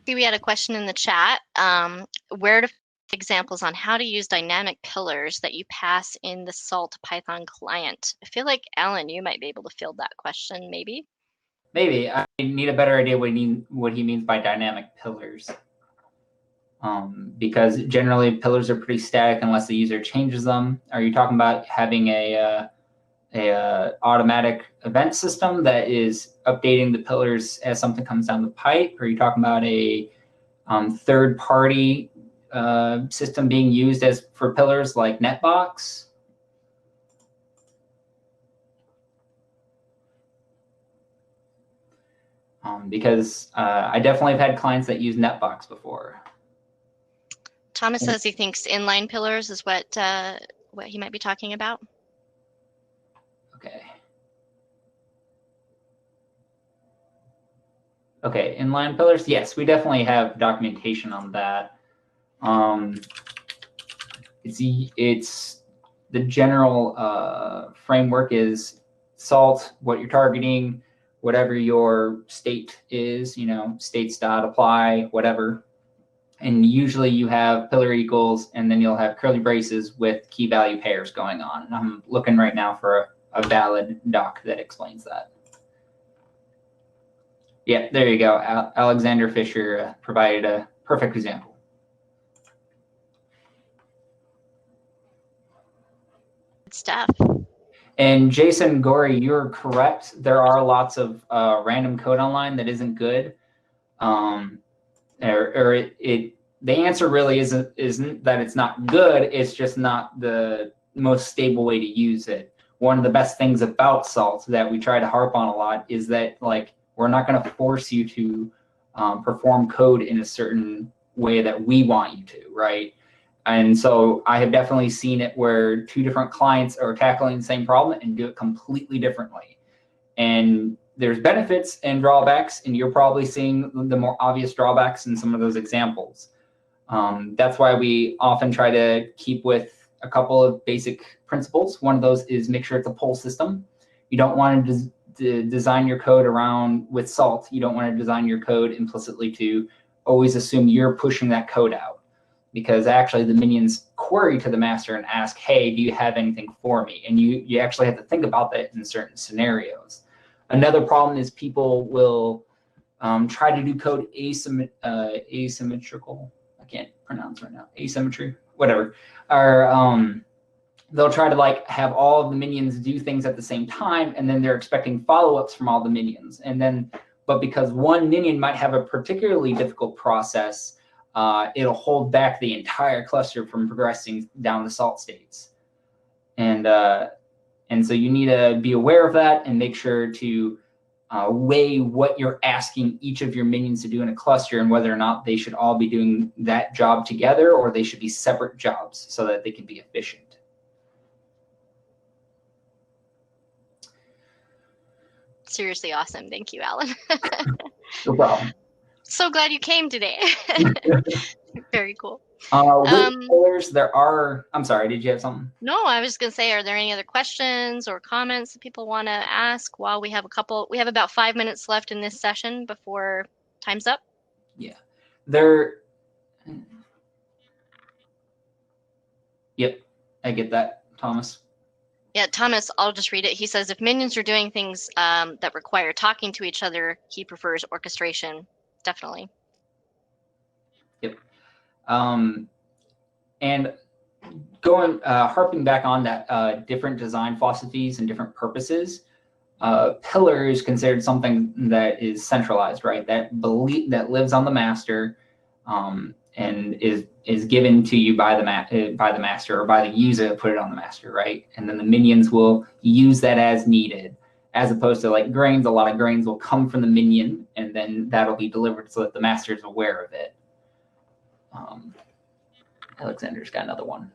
Speaker 1: We had a question in the chat. Where to examples on how to use dynamic pillars that you pass in the Salt Python client? I feel like, Alan, you might be able to field that question, maybe?
Speaker 3: Maybe. I need a better idea what he means by dynamic pillars. Because generally pillars are pretty static unless the user changes them. Are you talking about having a automatic event system that is updating the pillars as something comes down the pipe? Or are you talking about a third-party system being used for pillars like Netbox? Because I definitely have had clients that use Netbox before.
Speaker 1: Thomas says he thinks inline pillars is what he might be talking about.
Speaker 3: Okay. Okay, inline pillars. Yes, we definitely have documentation on that. It's the general framework is Salt, what you're targeting, whatever your state is, states.apply, whatever. And usually you have pillar equals, and then you'll have curly braces with key value pairs going on. And I'm looking right now for a valid doc that explains that. Yeah, there you go. Alexander Fisher provided a perfect example.
Speaker 1: Good stuff.
Speaker 3: And Jason Gorey, you're correct. There are lots of random code online that isn't good. The answer really isn't that it's not good. It's just not the most stable way to use it. One of the best things about Salt that we try to harp on a lot is that we're not going to force you to perform code in a certain way that we want you to, right? And so I have definitely seen it where two different clients are tackling the same problem and do it completely differently. And there's benefits and drawbacks, and you're probably seeing the more obvious drawbacks in some of those examples. That's why we often try to keep with a couple of basic principles. One of those is make sure it's a pull system. You don't want to design your code around with Salt. You don't want to design your code implicitly to always assume you're pushing that code out, because actually the minions query to the master and ask, hey, do you have anything for me? And you actually have to think about that in certain scenarios. Another problem is people will try to do code asymmetrical. I can't pronounce right now. Asymmetry, whatever. Or they'll try to have all of the minions do things at the same time, and then they're expecting follow-ups from all the minions. But because one minion might have a particularly difficult process, it'll hold back the entire cluster from progressing down the Salt states. And so you need to be aware of that and make sure to weigh what you're asking each of your minions to do in a cluster, and whether or not they should all be doing that job together or they should be separate jobs so that they can be efficient.
Speaker 1: Seriously awesome. Thank you, Alan.
Speaker 3: No problem.
Speaker 1: So glad you came today. Very cool.
Speaker 3: With pillars, there are, I'm sorry, did you have something?
Speaker 1: No, I was going to say, are there any other questions or comments that people want to ask while we have we have about 5 minutes left in this session before time's up?
Speaker 3: Yeah. Yep, I get that, Thomas.
Speaker 1: Yeah, Thomas, I'll just read it. He says, if minions are doing things that require talking to each other, he prefers orchestration. Definitely.
Speaker 3: Yep. And harping back on that, different design philosophies and different purposes, pillar is considered something that is centralized, right? That lives on the master, and is given to you by the master, or by the user to put it on the master, right? And then the minions will use that as needed, as opposed to like grains. A lot of grains will come from the minion, and then that'll be delivered so that the master is aware of it. Alexander's got another one.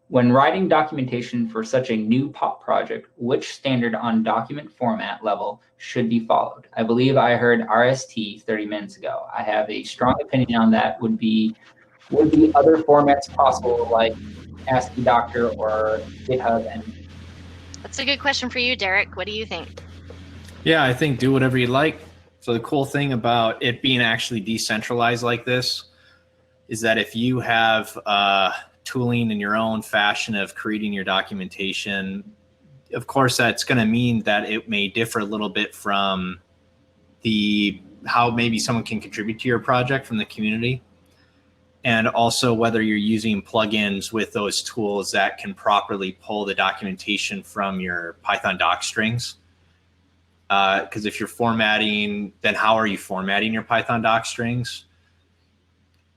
Speaker 3: When writing documentation for such a new pop project, which standard on document format level should be followed? I believe I heard RST 30 minutes ago. I have a strong opinion on that. Would be other formats possible, like ASCII Doctor or GitHub? And
Speaker 1: that's a good question for you, Derek. What do you think?
Speaker 2: Yeah, I think do whatever you like. So the cool thing about it being actually decentralized like this is that if you have tooling in your own fashion of creating your documentation, of course, that's going to mean that it may differ a little bit from how maybe someone can contribute to your project from the community. And also whether you're using plugins with those tools that can properly pull the documentation from your Python doc strings. Because if you're formatting, then how are you formatting your Python doc strings?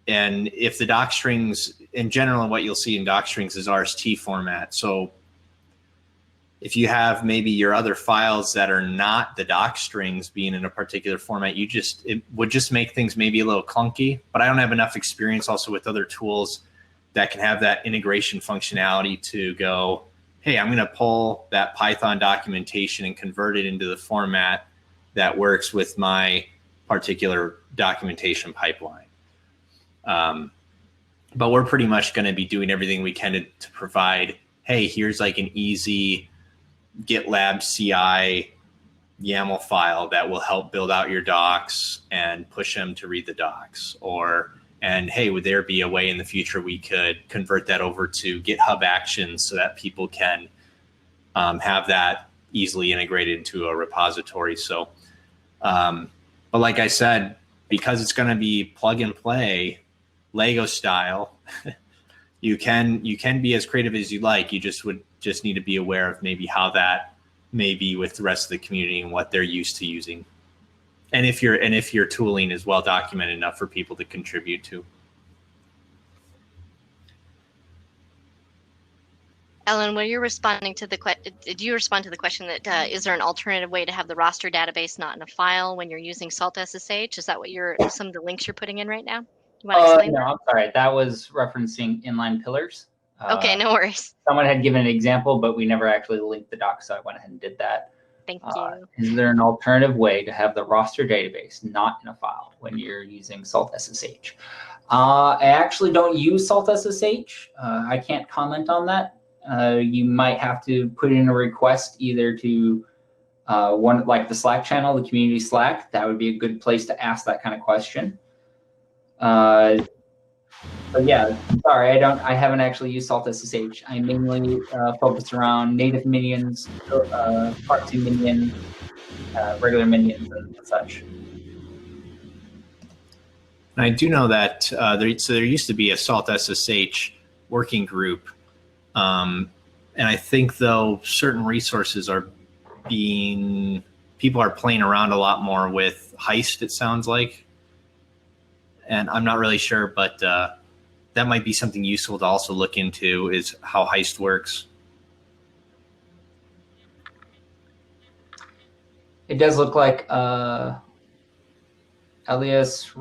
Speaker 2: And if the doc strings, in general, what you'll see in doc strings is RST format. So if you have maybe your other files that are not the doc strings being in a particular format, it would just make things maybe a little clunky. But I don't have enough experience also with other tools that can have that integration functionality to go, hey, I'm going to pull that Python documentation and convert it into the format that works with my particular documentation pipeline. But we're pretty much going to be doing everything we can to provide, hey, here's like an easy GitLab CI YAML file that will help build out your docs and push them to read the docs. And hey, would there be a way in the future we could convert that over to GitHub Actions so that people can have that easily integrated into a repository? So, but like I said, because it's going to be plug and play, Lego style, you can be as creative as you like. You just need to be aware of maybe how that may be with the rest of the community and what they're used to using. And if your tooling is well documented enough for people to contribute to.
Speaker 1: Ellen, when you're responding to did you respond to the question that is there an alternative way to have the roster database not in a file when you're using SaltSSH? Is that what some of the links you're putting in right now? You want to explain that?
Speaker 3: No, I'm sorry. That was referencing Inline Pillars.
Speaker 1: Okay, no worries.
Speaker 3: Someone had given an example, but we never actually linked the doc, so I went ahead and did that.
Speaker 1: Thank you.
Speaker 3: Is there an alternative way to have the roster database not in a file when you're using SaltSSH? I actually don't use SaltSSH. I can't comment on that. You might have to put in a request either to one like the Slack channel, the community Slack. That would be a good place to ask that kind of question. But yeah, sorry, I haven't actually used SaltSSH. I mainly focused around native minions, part 2 minions, regular minions, and such.
Speaker 2: And I do know that there used to be a SaltSSH working group, and I think though certain resources people are playing around a lot more with Heist, it sounds like, and I'm not really sure, but that might be something useful to also look into, is how Heist works.
Speaker 3: It does look like Elias,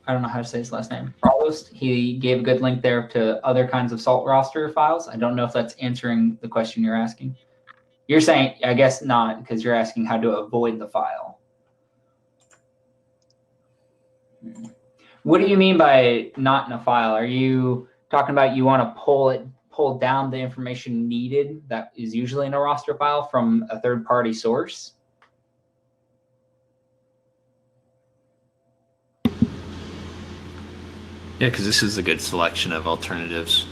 Speaker 3: I don't know how to say his last name, Ardolf, he gave a good link there to other kinds of Salt roster files. I don't know if that's answering the question you're asking. You're saying, I guess not, because you're asking how to avoid the file. What do you mean by not in a file? Are you talking about you want to pull down the information needed that is usually in a roster file from a third-party source?
Speaker 2: Yeah, because this is a good selection of alternatives.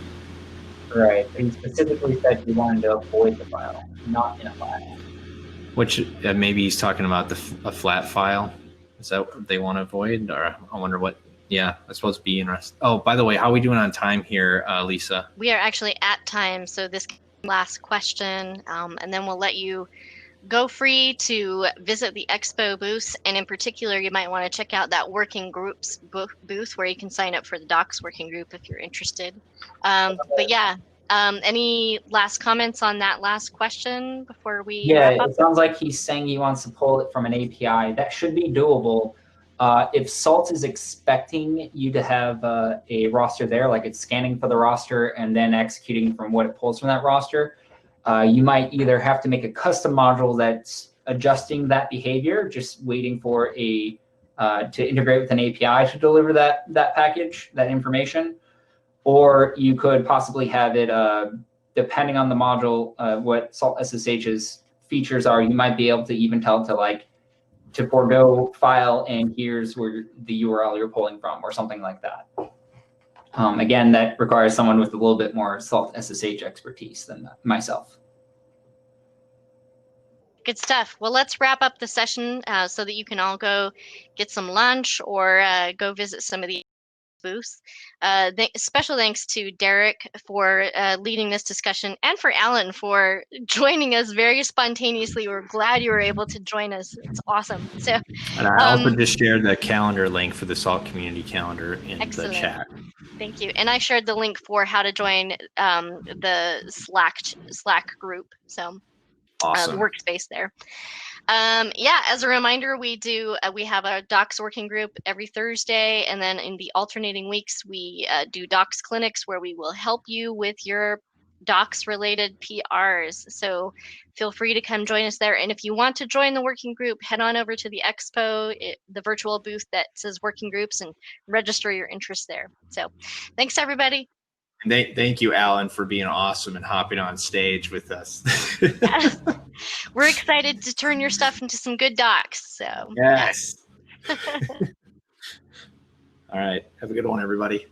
Speaker 3: Right. He specifically said he wanted to avoid the file, not in a file.
Speaker 2: Which maybe he's talking about a flat file. Is that what they want to avoid? Or I wonder what. Yeah, that's supposed to be interesting. Oh, by the way, how are we doing on time here, Lisa?
Speaker 1: We are actually at time, so this last question, and then we'll let you go free to visit the expo booth, and in particular, you might want to check out that working groups booth where you can sign up for the docs working group if you're interested. But yeah, any last comments on that last question before we wrap up?
Speaker 3: It sounds like he's saying he wants to pull it from an API. That should be doable. If Salt is expecting you to have a roster there, like it's scanning for the roster and then executing from what it pulls from that roster, you might either have to make a custom module that's adjusting that behavior, just waiting for a to integrate with an API to deliver that package, that information, or you could possibly have it, depending on the module, what Salt SSH's features are, you might be able to even tell to forego file and here's where the URL you're pulling from or something like that. Again, that requires someone with a little bit more Salt SSH expertise than myself.
Speaker 1: Good stuff. Well, let's wrap up the session so that you can all go get some lunch or go visit some of the booths. Special thanks to Derek for leading this discussion, and for Alan for joining us very spontaneously. We're glad you were able to join us. It's awesome. So,
Speaker 2: and I also just shared the calendar link for the Salt Community Calendar in the chat.
Speaker 1: Thank you. And I shared the link for how to join the Slack group. So
Speaker 2: awesome.
Speaker 1: Workspace there. Yeah, as a reminder, we have a docs working group every Thursday, and then in the alternating weeks, we do docs clinics where we will help you with your docs related PRs. So feel free to come join us there. And if you want to join the working group, head on over to the expo, the virtual booth that says working groups, and register your interest there. So thanks, everybody.
Speaker 2: And thank you, Alan, for being awesome and hopping on stage with us.
Speaker 1: We're excited to turn your stuff into some good docs. So
Speaker 2: yes. Yeah. All right. Have a good one, everybody.